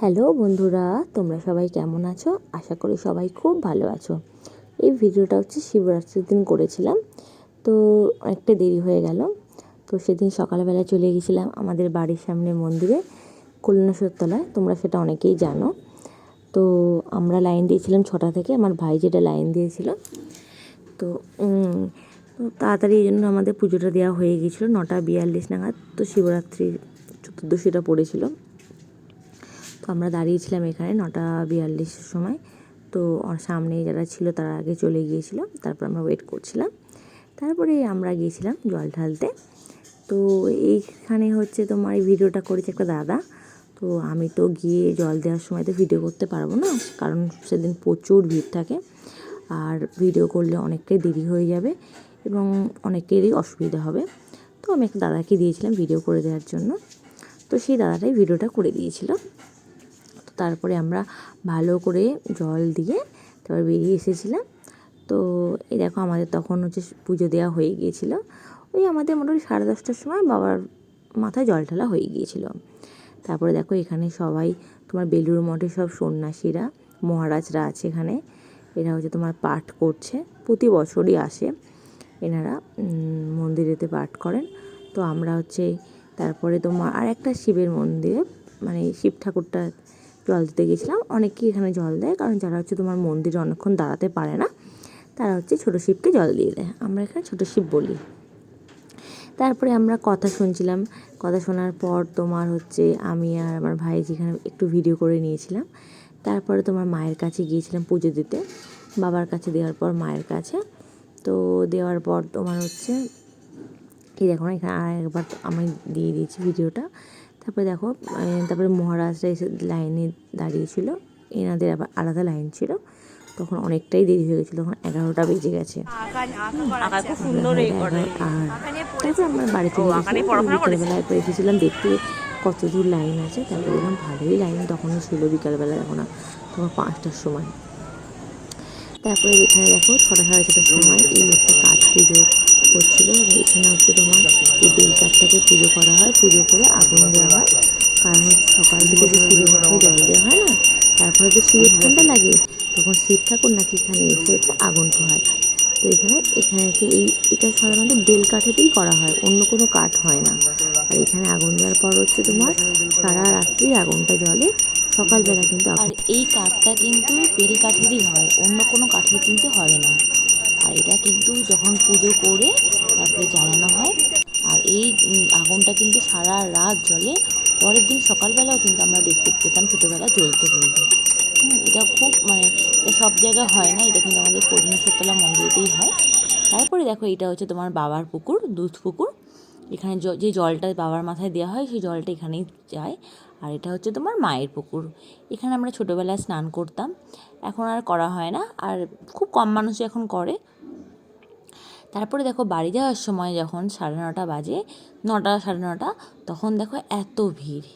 Hello বন্ধুরা, তোমরা সবাই কেমন আছো? আশা করি সবাই খুব ভালো আছো। এই ভিডিওটা হচ্ছে শিবরাত্রির দিন করেছিলাম, তো অনেকটা দেরি হয়ে গেল। তো সেদিন সকালবেলা চলে গেছিলাম আমাদের বাড়ির সামনে মন্দিরে, কল্যাণেশ্বর তলায়। তোমরা সেটা অনেকেই জানো। তো আমরা লাইন দিয়েছিলাম 6টা থেকে, আমার ভাই যেটা লাইন দিয়েছিল। তো তাড়াতাড়ি এই জন্য আমাদের পুজোটা দেওয়া হয়ে গিয়েছিলো 9:42 নাগাদ। তো শিবরাত্রির চতুর্দশীটা পড়েছিল। তো আমরা দাঁড়িয়েছিলাম এখানে 9:42 সময়। তো সামনে যারা ছিল তারা আগে চলে গিয়েছিল, তারপর আমরা ওয়েট করছিলাম। তারপরে আমরা গিয়েছিলাম জল ঢালতে। তো এইখানে হচ্ছে তোমার এই ভিডিওটা করেছে একটা দাদা। তো আমি তো গিয়ে জল দেওয়ার সময় তো ভিডিও করতে পারবো না, কারণ সেদিন প্রচুর ভিড় থাকে, আর ভিডিও করলে অনেকটাই দেরি হয়ে যাবে এবং অনেকেরই অসুবিধা হবে। তো আমি একটা দাদাকে দিয়েছিলাম ভিডিও করে দেওয়ার জন্য। তো সেই দাদাটাই ভিডিওটা করে দিয়েছিল। তারপরে আমরা ভালো করে জল দিয়ে তারপর বেরিয়ে এসেছিলাম। তো এই দেখো আমাদের তখন হচ্ছে পুজো দেওয়া হয়ে গিয়েছিল। ওই আমাদের মোটামুটি 10:30টার সময় বাবার মাথায় জল ঢালা হয়ে গিয়েছিল। তারপরে দেখো এখানে সবাই তোমার বেলুড় মঠে সব সন্ন্যাসীরা মহারাজরা আছে এখানে। এরা হচ্ছে তোমার পাঠ করছে, প্রতি বছরই আসে এনারা মন্দিরেতে পাঠ করেন। তো আমরা হচ্ছে তারপরে তোমার আর একটা শিবের মন্দিরে, মানে শিব ঠাকুরটা জল দিতে গেছিলাম। অনেকেই এখানে জল দেয়, কারণ যারা হচ্ছে তোমার মন্দিরে অনেকক্ষণ দাঁড়াতে পারে না, তারা হচ্ছে ছোটো শিবকে জল দিয়ে দেয়। আমরা এখানে ছোটো শিব বলি। তারপরে আমরা কথা শুনছিলাম। কথা শোনার পর তোমার হচ্ছে আমি আর আমার ভাই যেখানে একটু ভিডিও করে নিয়েছিলাম। তারপরে তোমার মায়ের কাছে গিয়েছিলাম পুজো দিতে, বাবার কাছে দেওয়ার পর মায়ের কাছে। তো দেওয়ার পর তোমার হচ্ছে এই দেখো না, এখানে আর একবার আমি দিয়ে দিয়েছি ভিডিওটা। তারপরে দেখো তারপরে মহারাজরা এসে লাইনে দাঁড়িয়েছিল, এনাদের আবার আলাদা লাইন ছিল। তখন অনেকটাই দেরি হয়ে গেছিলো, তখন 11টা বেজে গেছে। আর তারপরে আমরা বাড়ি চলে গেছিলাম বিকেলবেলা। একবার এসেছিলাম দেখতে কত দূর লাইন আছে। তারপরে দেখলাম ভালোই লাইন তখনও ছিল বিকালবেলা, এখন তোমার 5টার সময়। তারপরে এখানে দেখো 6টা 6:30টার সময় এই একটা কাঠ পুজো করছিল। এখানে হচ্ছে তোমার এই বেল কাঠটাকে পুজো করা হয়, পুজো করে আগুন দেওয়া হয়। কারণ হচ্ছে সকাল থেকে যে শিবের মাথায় জল দেওয়া হয় না, তারপরে যে শিবের ঠান্ডা লাগে, তখন শিব ঠাকুর নাকি এখানে এসে আগুন পোহায়। তো এখানে এসে এটা সাধারণত বেল কাঠেতেই করা হয়, অন্য কোনো কাঠ হয় না। আর এখানে আগুন দেওয়ার পর হচ্ছে তোমার সারা রাত্রি আগুনটা জ্বলে, সকালবেলা কিন্তু। আর এই কাঠটা কিন্তু বেল কাঠেরই হয়, অন্য কোনো কাঠের কিন্তু হবে না। আর এটা কিন্তু যখন পুজো করে তারপরে জ্বালানো হয়। আর এই আগুনটা কিন্তু সারা রাত জ্বলে, পরের দিন সকালবেলাও কিন্তু আমরা দেখতে পেতাম ছোটোবেলা জ্বলতো কিন্তু। এটা খুব মানে এটা সব জায়গায় হয় না, এটা কিন্তু আমাদের কল্যাণেশ্বরতলা মন্দিরেতেই হয়। তারপরে দেখো এটা হচ্ছে তোমার বাবার পুকুর, দুধ পুকুর। এখানে যে জলটা বাবার মাথায় দেওয়া হয় সেই জলটা এখানেই যায়। আর এটা হচ্ছে তোমার মায়ের পুকুর। এখানে আমরা ছোটোবেলায় স্নান করতাম, এখন আর করা হয় না, আর খুব কম মানুষই এখন করে। তারপরে দেখো বাড়ি যাওয়ার সময় যখন 9:30 বাজে, 9টা 9:30, তখন দেখো এত ভিড়,